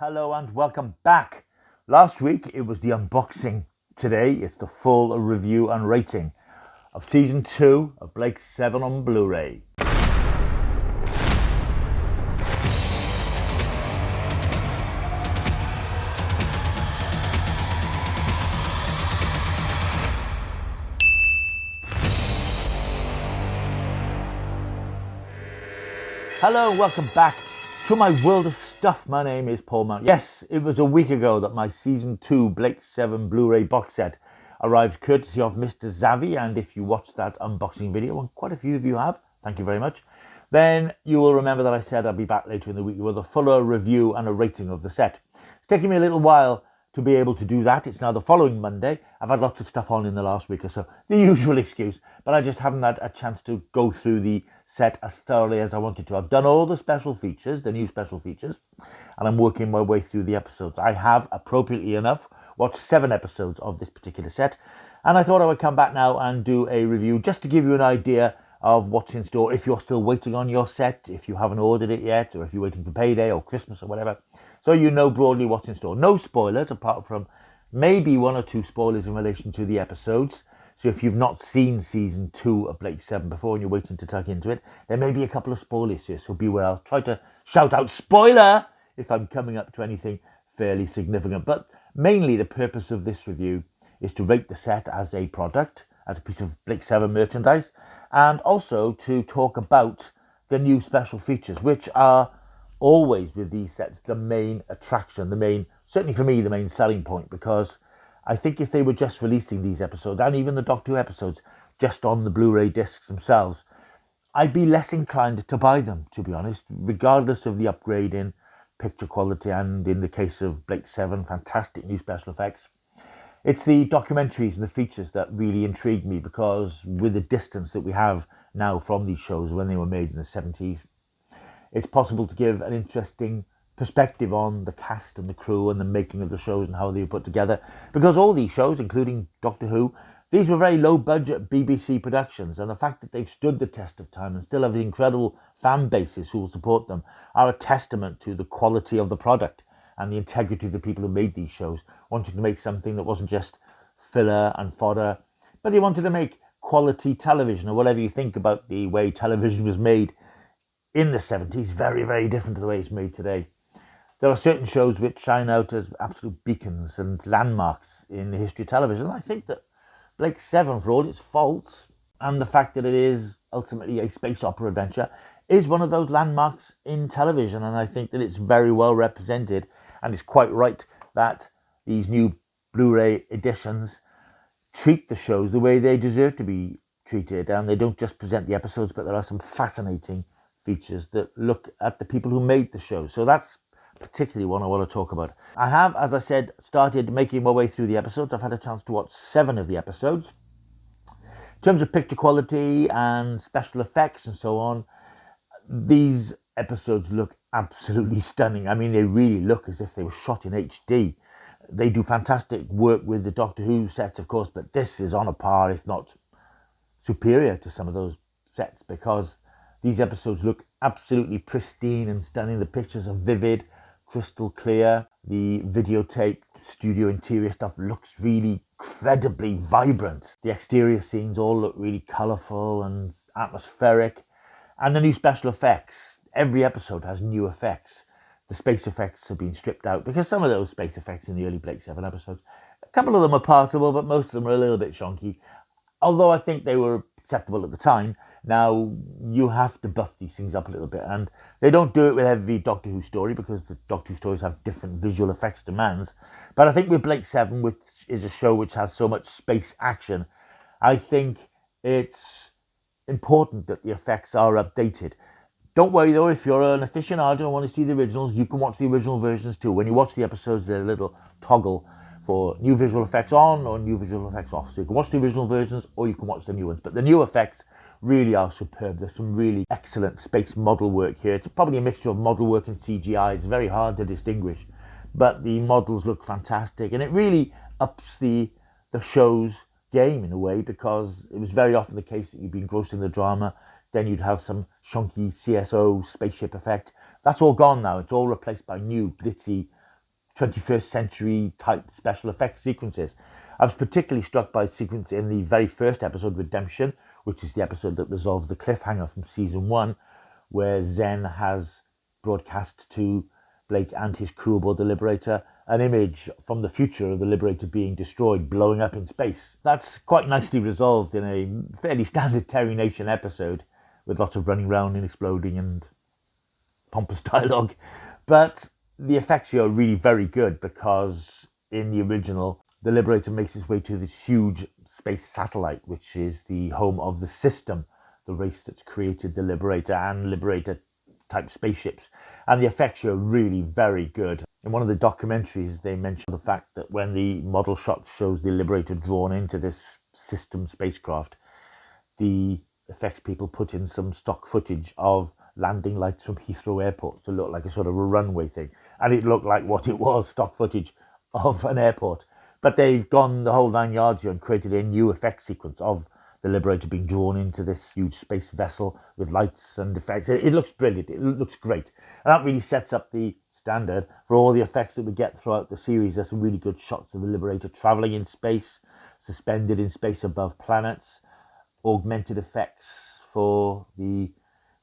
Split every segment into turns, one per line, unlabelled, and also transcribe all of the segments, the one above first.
Hello and welcome back. Last week it was the unboxing. Today it's the full review and rating of Season 2 of Blake 7 on Blu-ray. Hello and welcome back to my world of stuff. My name is Paul Mount. Yes, it was a week ago that my Season 2 Blake 7 Blu-ray box set arrived courtesy of Mr. Zavi, and if you watched that unboxing video, and quite a few of you have, thank you very much, then you will remember that I said I'll be back later in the week with a fuller review and a rating of the set. It's taken me a little while to be able to do that. It's now the following Monday. I've had lots of stuff on in the last week or so, the usual excuse, but I just haven't had a chance to go through the set as thoroughly as I wanted to. I've done all the special features, the new special features, and I'm working my way through the episodes. I have, appropriately enough, watched 7 episodes of this particular set, and I thought I would come back now and do a review just to give you an idea of what's in store if you're still waiting on your set, if you haven't ordered it yet, or if you're waiting for payday or Christmas or whatever. So you know broadly what's in store. No spoilers, apart from maybe 1 or 2 spoilers in relation to the episodes. So if you've not seen Season 2 of Blake 7 before and you're waiting to tuck into it, there may be a couple of spoilers here, so beware. I'll try to shout out spoiler if I'm coming up to anything fairly significant. But mainly the purpose of this review is to rate the set as a product, as a piece of Blake 7 merchandise, and also to talk about the new special features, which are always with these sets the main attraction, certainly for me, the main selling point, because I think if they were just releasing these episodes, and even the Doctor Who episodes, just on the Blu-ray discs themselves, I'd be less inclined to buy them, to be honest, regardless of the upgrade in picture quality, and in the case of Blake 7, fantastic new special effects. It's the documentaries and the features that really intrigue me, because with the distance that we have now from these shows when they were made in the 70s, it's possible to give an interesting perspective on the cast and the crew and the making of the shows and how they were put together. Because all these shows, including Doctor Who, these were very low-budget BBC productions, and the fact that they've stood the test of time and still have the incredible fan bases who will support them are a testament to the quality of the product and the integrity of the people who made these shows, wanting to make something that wasn't just filler and fodder, but they wanted to make quality television, or whatever you think about the way television was made in the 70s, very, very different to the way it's made today. There are certain shows which shine out as absolute beacons and landmarks in the history of television. I think that Blake 7, for all its faults, and the fact that it is ultimately a space opera adventure, is one of those landmarks in television, and I think that it's very well represented, and it's quite right that these new Blu-ray editions treat the shows the way they deserve to be treated, and they don't just present the episodes, but there are some fascinating features that look at the people who made the show. So that's particularly one I want to talk about. I have, as I said, started making my way through the episodes. I've had a chance to watch 7 of the episodes. In terms of picture quality and special effects and so on, these episodes look absolutely stunning. I mean, they really look as if they were shot in HD. They do fantastic work with the Doctor Who sets, of course, but this is on a par, if not superior to some of those sets, because these episodes look absolutely pristine and stunning. The pictures are vivid, crystal clear. The videotape, studio interior stuff looks really incredibly vibrant. The exterior scenes all look really colourful and atmospheric. And the new special effects. Every episode has new effects. The space effects have been stripped out, because some of those space effects in the early Blake 7 episodes, a couple of them are passable, but most of them are a little bit shonky. Although I think they were acceptable at the time. Now, you have to buff these things up a little bit, and they don't do it with every Doctor Who story, because the Doctor Who stories have different visual effects demands. But I think with Blake 7, which is a show which has so much space action, I think it's important that the effects are updated. Don't worry though, if you're an aficionado and want to see the originals, you can watch the original versions too. When you watch the episodes, there's a little toggle for new visual effects on or new visual effects off. So you can watch the original versions or you can watch the new ones. But the new effects really are superb. There's some really excellent space model work here. It's probably a mixture of model work and CGI. It's very hard to distinguish, but the models look fantastic, and it really ups the show's game in a way, because it was very often the case that you'd be engrossed in the drama, then you'd have some shonky CSO spaceship effect. That's all gone now. It's all replaced by new glitzy 21st century type special effects sequences. I was particularly struck by a sequence in the very first episode, Redemption, which is the episode that resolves the cliffhanger from season 1, where Zen has broadcast to Blake and his crew aboard the Liberator an image from the future of the Liberator being destroyed, blowing up in space. That's quite nicely resolved in a fairly standard Terry Nation episode, with lots of running around and exploding and pompous dialogue. But the effects here are really very good, because in the original, the Liberator makes its way to this huge space satellite, which is the home of the System, the race that's created the Liberator and Liberator type spaceships. And the effects are really very good. In one of the documentaries, they mention the fact that when the model shot shows the Liberator drawn into this System spacecraft, the effects people put in some stock footage of landing lights from Heathrow Airport to look like a sort of a runway thing. And it looked like what it was, stock footage of an airport. But they've gone the whole 9 yards here and created a new effect sequence of the Liberator being drawn into this huge space vessel with lights and effects. It looks brilliant. It looks great. And that really sets up the standard for all the effects that we get throughout the series. There's some really good shots of the Liberator traveling in space, suspended in space above planets, augmented effects for the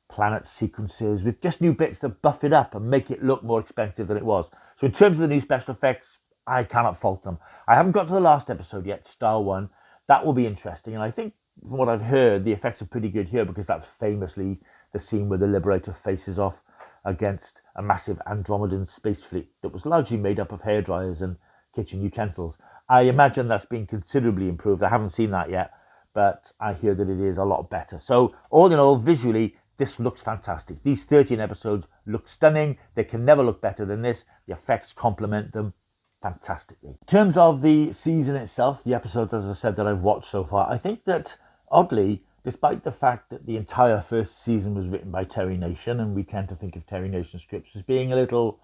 planet sequences with just new bits that buff it up and make it look more expensive than it was. So in terms of the new special effects, I cannot fault them. I haven't got to the last episode yet, Star One. That will be interesting. And I think from what I've heard, the effects are pretty good here, because that's famously the scene where the Liberator faces off against a massive Andromedan space fleet that was largely made up of hairdryers and kitchen utensils. I imagine that's been considerably improved. I haven't seen that yet, but I hear that it is a lot better. So all in all, visually, this looks fantastic. These 13 episodes look stunning. They can never look better than this. The effects complement them fantastically. In terms of the season itself, the episodes, as I said, that I've watched so far, I think that, oddly, despite the fact that the entire first season was written by Terry Nation, and we tend to think of Terry Nation scripts as being a little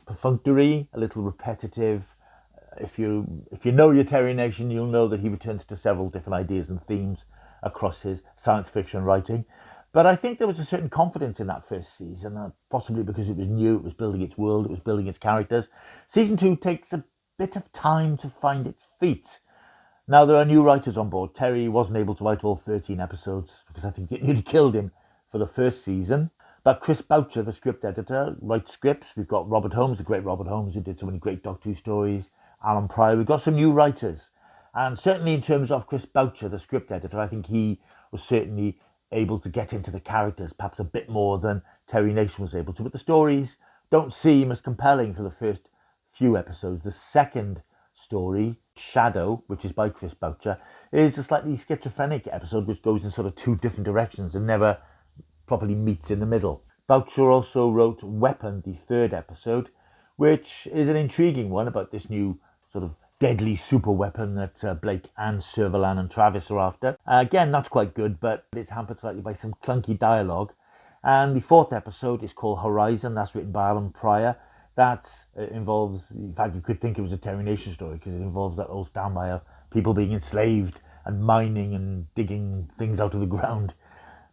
perfunctory, a little repetitive. If you know your Terry Nation, you'll know that he returns to several different ideas and themes across his science fiction writing. But I think there was a certain confidence in that first season, possibly because it was new, it was building its world, it was building its characters. Season 2 takes a bit of time to find its feet. Now, there are new writers on board. Terry wasn't able to write all 13 episodes because I think it nearly killed him for the first season. But Chris Boucher, the script editor, writes scripts. We've got Robert Holmes, the great Robert Holmes, who did so many great Doctor Who stories. Alan Pryor. We've got some new writers. And certainly in terms of Chris Boucher, the script editor, I think he was certainly able to get into the characters perhaps a bit more than Terry Nation was able to. But the stories don't seem as compelling for the first few episodes. The second story, Shadow, which is by Chris Boucher, is a slightly schizophrenic episode which goes in sort of two different directions and never properly meets in the middle. Boucher also wrote Weapon, the third episode, which is an intriguing one about this new sort of deadly super weapon that Blake and Servalan and Travis are after. Again, that's quite good, but it's hampered slightly by some clunky dialogue. And the fourth episode is called Horizon. That's written by Alan Pryor. That involves, in fact, you could think it was a Terry Nation story, because it involves that old standby of people being enslaved and mining and digging things out of the ground.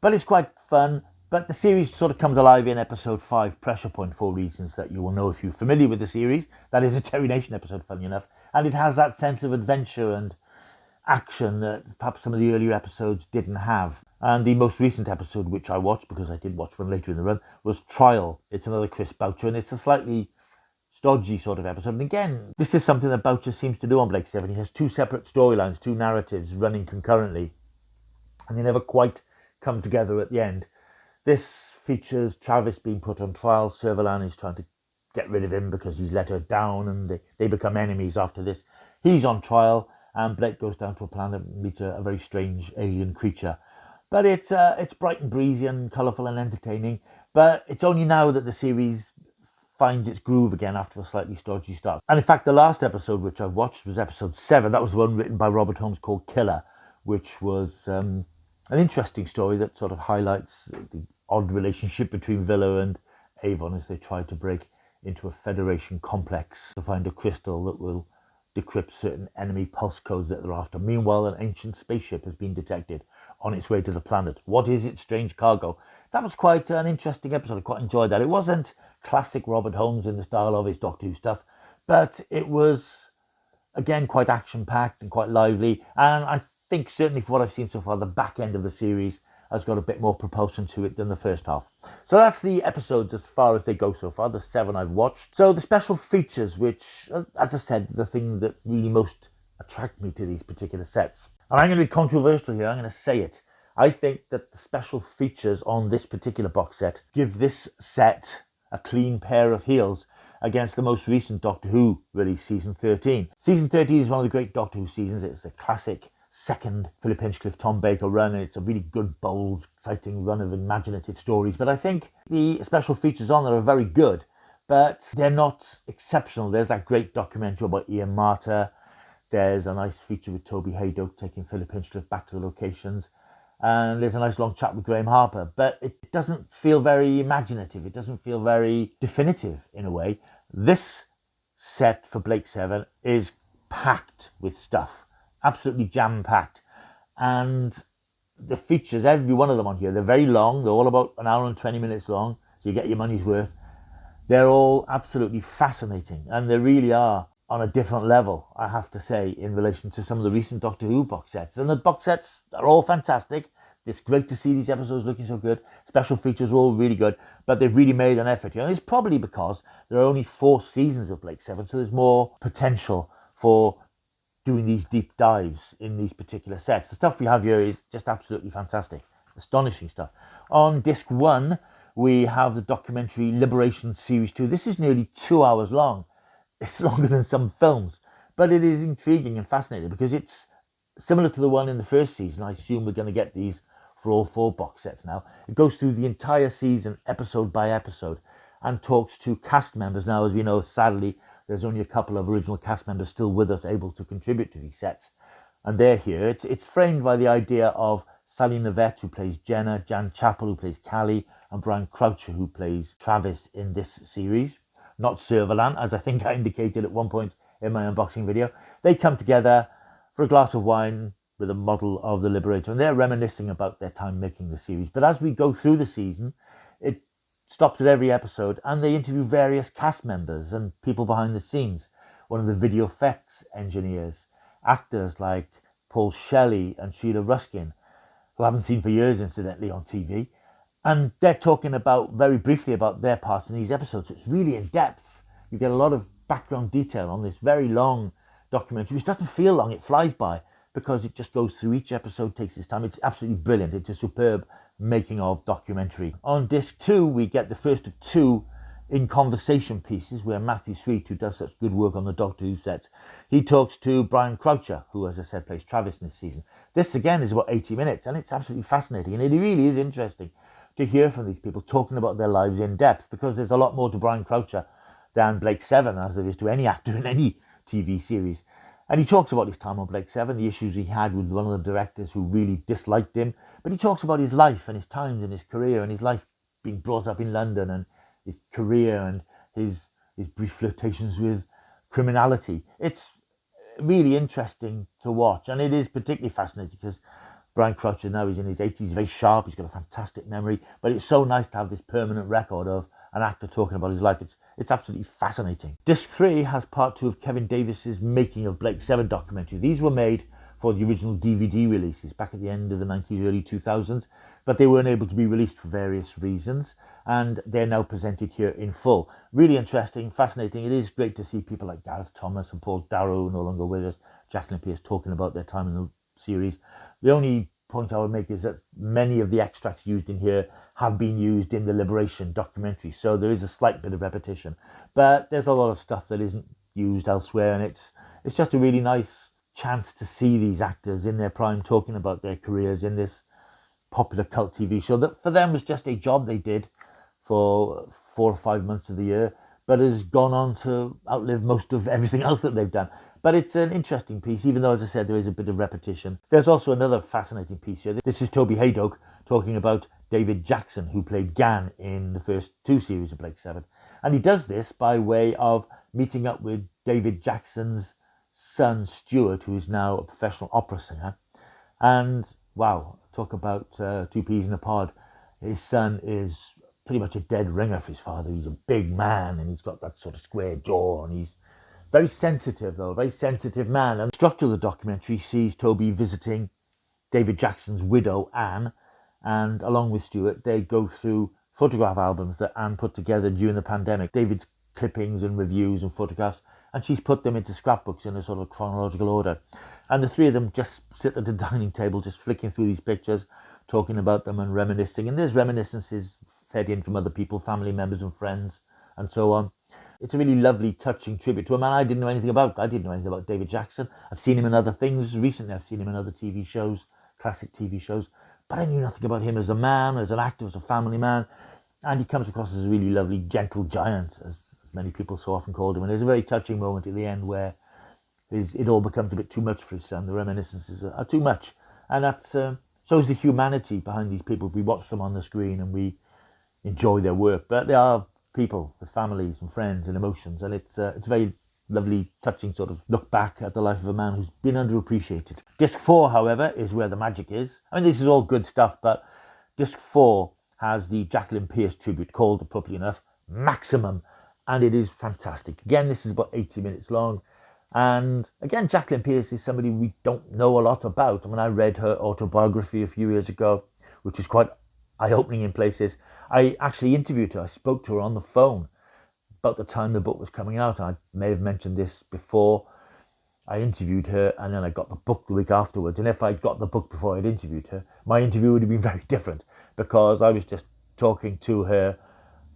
But it's quite fun. But the series sort of comes alive in episode 5, Pressure Point, for reasons that you will know if you're familiar with the series. That is a Terry Nation episode, funny enough. And it has that sense of adventure and action that perhaps some of the earlier episodes didn't have. And the most recent episode, which I watched, because I did watch one later in the run, was Trial. It's another Chris Boucher, and it's a slightly stodgy sort of episode. And again, this is something that Boucher seems to do on Blake 7. He has two separate storylines, two narratives running concurrently, and they never quite come together at the end. This features Travis being put on trial. Servalan is trying to get rid of him because he's let her down, and they become enemies after this. He's on trial, and Blake goes down to a planet and meets a very strange alien creature. But it's bright and breezy and colourful and entertaining. But it's only now that the series finds its groove again after a slightly stodgy start. And in fact, the last episode which I watched was episode 7. That was the one written by Robert Holmes called Killer, which was an interesting story that sort of highlights the odd relationship between Villa and Avon as they try to break into a Federation complex to find a crystal that will decrypt certain enemy pulse codes that they're after. Meanwhile, an ancient spaceship has been detected on its way to the planet. What is its strange cargo? That was quite an interesting episode. I quite enjoyed that. It wasn't classic Robert Holmes in the style of his Doctor Who stuff, but it was, again, quite action-packed and quite lively. And I think, certainly for what I've seen so far, the back end of the series has got a bit more propulsion to it than the first half. So that's the episodes as far as they go so far, the 7 I've watched. So the special features, which, as I said, the thing that really most attract me to these particular sets. And I'm going to be controversial here, I'm going to say it. I think that the special features on this particular box set give this set a clean pair of heels against the most recent Doctor Who release, season 13. Season 13 is one of the great Doctor Who seasons. It's the classic second Philip Hinchcliffe, Tom Baker run, and it's a really good, bold, exciting run of imaginative stories. But I think the special features on there are very good, but they're not exceptional. There's that great documentary about Ian Marter. There's a nice feature with Toby Haydock taking Philip Hinchcliffe back to the locations. And there's a nice long chat with Graham Harper. But it doesn't feel very imaginative. It doesn't feel very definitive in a way. This set for Blake 7 is packed with stuff. Absolutely jam-packed. And the features, every one of them on here, they're very long. They're all about an hour and 20 minutes long. So you get your money's worth. They're all absolutely fascinating. And they really are on a different level, I have to say, in relation to some of the recent Doctor Who box sets. And the box sets are all fantastic. It's great to see these episodes looking so good. Special features are all really good, but they've really made an effort here. And it's probably because there are only 4 seasons of Blake 7, so there's more potential for doing these deep dives in these particular sets. The stuff we have here is just absolutely fantastic. Astonishing stuff. On disc 1, we have the documentary Liberation Series 2. This is nearly 2 hours long. It's longer than some films, but it is intriguing and fascinating because it's similar to the one in the first season. I assume we're going to get these for all 4 box sets now. It goes through the entire season, episode by episode, and talks to cast members. Now, as we know, sadly, there's only a couple of original cast members still with us, able to contribute to these sets. And they're here. It's framed by the idea of Sally Navette, who plays Jenna, Jan Chappell, who plays Callie, and Brian Croucher, who plays Travis in this series. Not Servalan, as I think I indicated at one point in my unboxing video. They come together for a glass of wine with a model of the Liberator, and they're reminiscing about their time making the series. But as we go through the season, it stops at every episode, and they interview various cast members and people behind the scenes. One of the video effects engineers, actors like Paul Shelley and Sheila Ruskin, who I haven't seen for years, incidentally, on TV. And they're talking about, very briefly, about their parts in these episodes. It's really in depth. You get a lot of background detail on this very long documentary, which doesn't feel long. It flies by because it just goes through each episode, takes its time. It's absolutely brilliant. It's a superb making of documentary. On disc 2, we get the first of 2 in conversation pieces where Matthew Sweet, who does such good work on the Doctor Who sets, he talks to Brian Croucher, who, as I said, plays Travis in this season. This, again, is about 80 minutes, and it's absolutely fascinating. And it really is interesting to hear from these people talking about their lives in depth, because there's a lot more to Brian Croucher than Blake 7, as there is to any actor in any TV series. And he talks about his time on Blake 7, the issues he had with one of the directors who really disliked him. But he talks about his life and his times and his career and his life being brought up in London and his career and his brief flirtations with criminality. It's really interesting to watch, and it is particularly fascinating because Brian Croucher now is in his 80s, very sharp, he's got a fantastic memory, but it's so nice to have this permanent record of an actor talking about his life. It's absolutely fascinating. Disc 3 has part 2 of Kevin Davis's Making of Blake 7 documentary. These were made for the original DVD releases back at the end of the 90s, early 2000s, but they weren't able to be released for various reasons, and they're now presented here in full. Really interesting, fascinating. It is great to see people like Gareth Thomas and Paul Darrow, no longer with us, Jacqueline Pierce, talking about their time in the series. The only point I would make is that many of the extracts used in here have been used in the Liberation documentary, so there is a slight bit of repetition, but there's a lot of stuff that isn't used elsewhere, and it's just a really nice chance to see these actors in their prime talking about their careers in this popular cult TV show that for them was just a job they did for 4 or 5 months of the year, but has gone on to outlive most of everything else that they've done. But it's an interesting piece, even though, as I said, there is a bit of repetition. There's also another fascinating piece here. This is Toby Haydock talking about David Jackson, who played Gan in the first 2 series of Blake 7. And he does this by way of meeting up with David Jackson's son, Stuart, who is now a professional opera singer. And, wow, talk about two peas in a pod. His son is pretty much a dead ringer for his father. He's a big man and he's got that sort of square jaw, and he's very sensitive, though, a very sensitive man. And the structure of the documentary sees Toby visiting David Jackson's widow, Anne, and along with Stuart, they go through photograph albums that Anne put together during the pandemic. David's clippings and reviews and photographs, and she's put them into scrapbooks in a sort of chronological order. And the three of them just sit at the dining table, just flicking through these pictures, talking about them and reminiscing. And there's reminiscences fed in from other people, family members and friends, and so on. It's a really lovely, touching tribute to a man I didn't know anything about. I didn't know anything about David Jackson. I've seen him in other things. Recently, I've seen him in other TV shows, classic TV shows. But I knew nothing about him as a man, as an actor, as a family man. And he comes across as a really lovely, gentle giant, as many people so often called him. And there's a very touching moment at the end where it all becomes a bit too much for his son. The reminiscences are too much. And that shows the humanity behind these people. We watch them on the screen and we enjoy their work. But they are people with families and friends and emotions, and it's a very lovely, touching sort of look back at the life of a man who's been underappreciated. Disc 4, however, is where the magic is. I mean, this is all good stuff, but Disc 4 has the Jacqueline Pierce tribute called, appropriately enough, Maximum, and it is fantastic. Again, this is about 80 minutes long, and again, Jacqueline Pierce is somebody we don't know a lot about. I mean, I read her autobiography a few years ago, which is quite eye-opening in places. I actually interviewed her. I spoke to her on the phone about the time the book was coming out. I may have mentioned this before. I interviewed her and then I got the book the week afterwards. And if I'd got the book before I'd interviewed her, my interview would have been very different, because I was just talking to her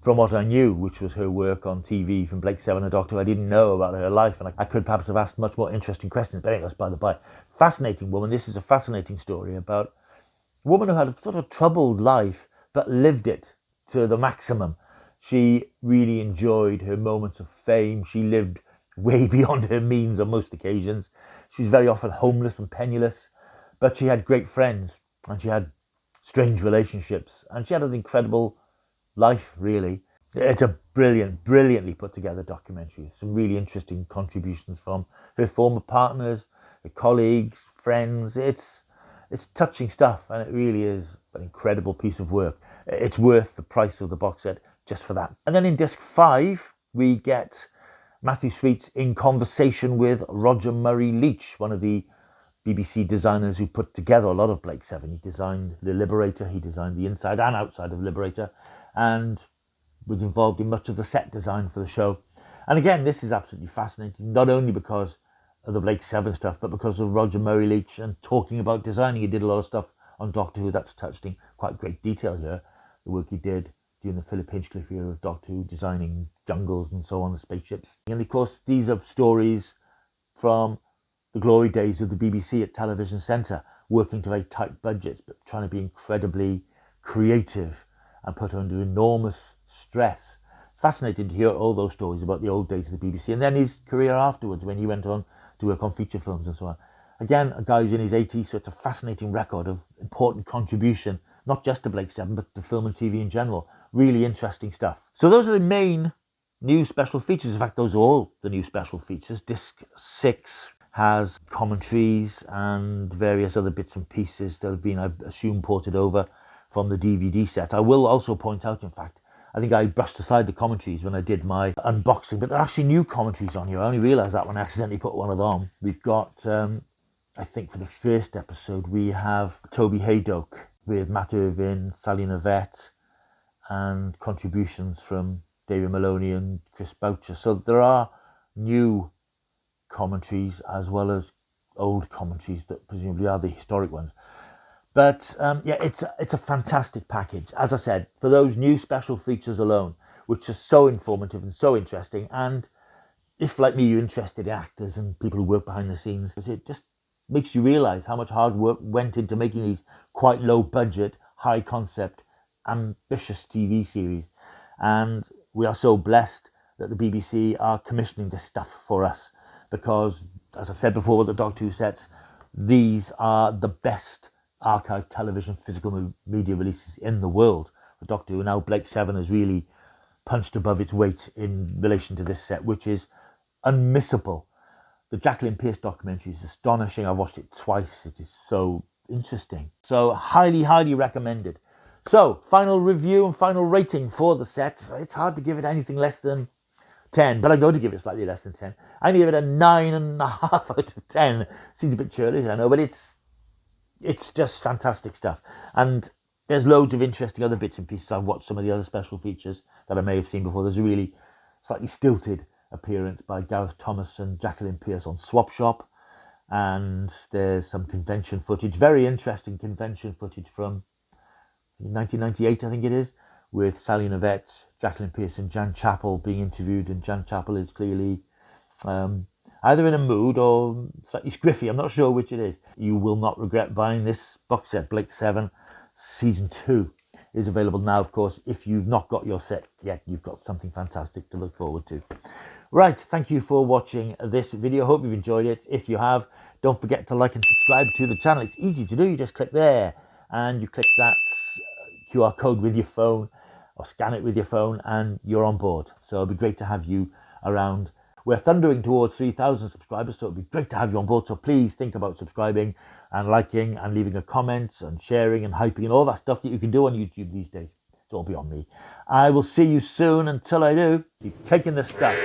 from what I knew, which was her work on TV from Blake Seven, a Doctor. I didn't know about her life, and I could perhaps have asked much more interesting questions. But anyway, that's by the by. Fascinating woman. This is a fascinating story about a woman who had a sort of troubled life, but lived it to the maximum. She really enjoyed her moments of fame. She lived way beyond her means on most occasions. She was very often homeless and penniless, but she had great friends and she had strange relationships, and she had an incredible life, really. It's a brilliantly put together documentary. Some really interesting contributions from her former partners, her colleagues, friends. It's touching stuff, and it really is an incredible piece of work. It's worth the price of the box set just for that. And then in disc 5, we get Matthew Sweets in conversation with Roger Murray Leach, one of the BBC designers who put together a lot of Blake Seven. He designed the Liberator, he designed the inside and outside of Liberator, and was involved in much of the set design for the show. And again, this is absolutely fascinating, not only because of the Blake Seven stuff, but because of Roger Murray Leach and talking about designing. He did a lot of stuff on Doctor Who that's touched in quite great detail here. The work he did during the Philip Hinchcliffe era of Doctor Who, designing jungles and so on, the spaceships. And of course, these are stories from the glory days of the BBC at Television Centre, working to very tight budgets, but trying to be incredibly creative and put under enormous stress. It's fascinating to hear all those stories about the old days of the BBC, and then his career afterwards when he went on to work on feature films and so on. Again, a guy who's in his 80s, so it's a fascinating record of important contribution, not just to Blake Seven, but to film and TV in general. Really interesting stuff. So those are the main new special features. In fact, those are all the new special features. Disc 6 has commentaries and various other bits and pieces that have been, I assume, ported over from the DVD set. I will also point out, in fact, I think I brushed aside the commentaries when I did my unboxing, but there are actually new commentaries on here. I only realised that when I accidentally put one of them on. We've got, I think for the first episode, we have Toby Haydock with Matt Irvin, Sally Navette, and contributions from David Maloney and Chris Boucher. So there are new commentaries as well as old commentaries that presumably are the historic ones. But yeah, it's a fantastic package. As I said, for those new special features alone, which are so informative and so interesting, and if, like me, you're interested in actors and people who work behind the scenes, it just makes you realise how much hard work went into making these quite low budget, high concept, ambitious TV series. And we are so blessed that the BBC are commissioning this stuff for us, because, as I've said before with the Doctor Who sets, these are the best archive television physical media releases in the world. The Doctor Who, now Blake Seven, has really punched above its weight in relation to this set, which is unmissable. The Jacqueline Pierce documentary is astonishing. I've watched it twice. It is so interesting. So highly, highly recommended. So final review and final rating for the set. It's hard to give it anything less than 10, but I'm going to give it slightly less than 10. I'm going to give it a 9.5 out of 10. Seems a bit churlish, I know, but it's just fantastic stuff. And there's loads of interesting other bits and pieces. I've watched some of the other special features that I may have seen before. There's a really slightly stilted appearance by Gareth Thomas and Jacqueline Pierce on Swap Shop. And there's some convention footage, very interesting convention footage from 1998, I think it is, with Sally Navette, Jacqueline Pierce and Jan Chappell being interviewed. And Jan Chappell is clearly either in a mood or slightly squiffy. I'm not sure which it is. You will not regret buying this box set. Blake 7 Season 2 is available now, of course. If you've not got your set yet, you've got something fantastic to look forward to. Right, thank you for watching this video. Hope you've enjoyed it. If you have, don't forget to like and subscribe to the channel. It's easy to do. You just click there and you click that QR code with your phone or scan it with your phone and you're on board. So it'll be great to have you around. We're thundering towards 3,000 subscribers, so it'd be great to have you on board. So please think about subscribing and liking and leaving a comment and sharing and hyping and all that stuff that you can do on YouTube these days. It's all beyond me. I will see you soon. Until I do, keep taking the stuff.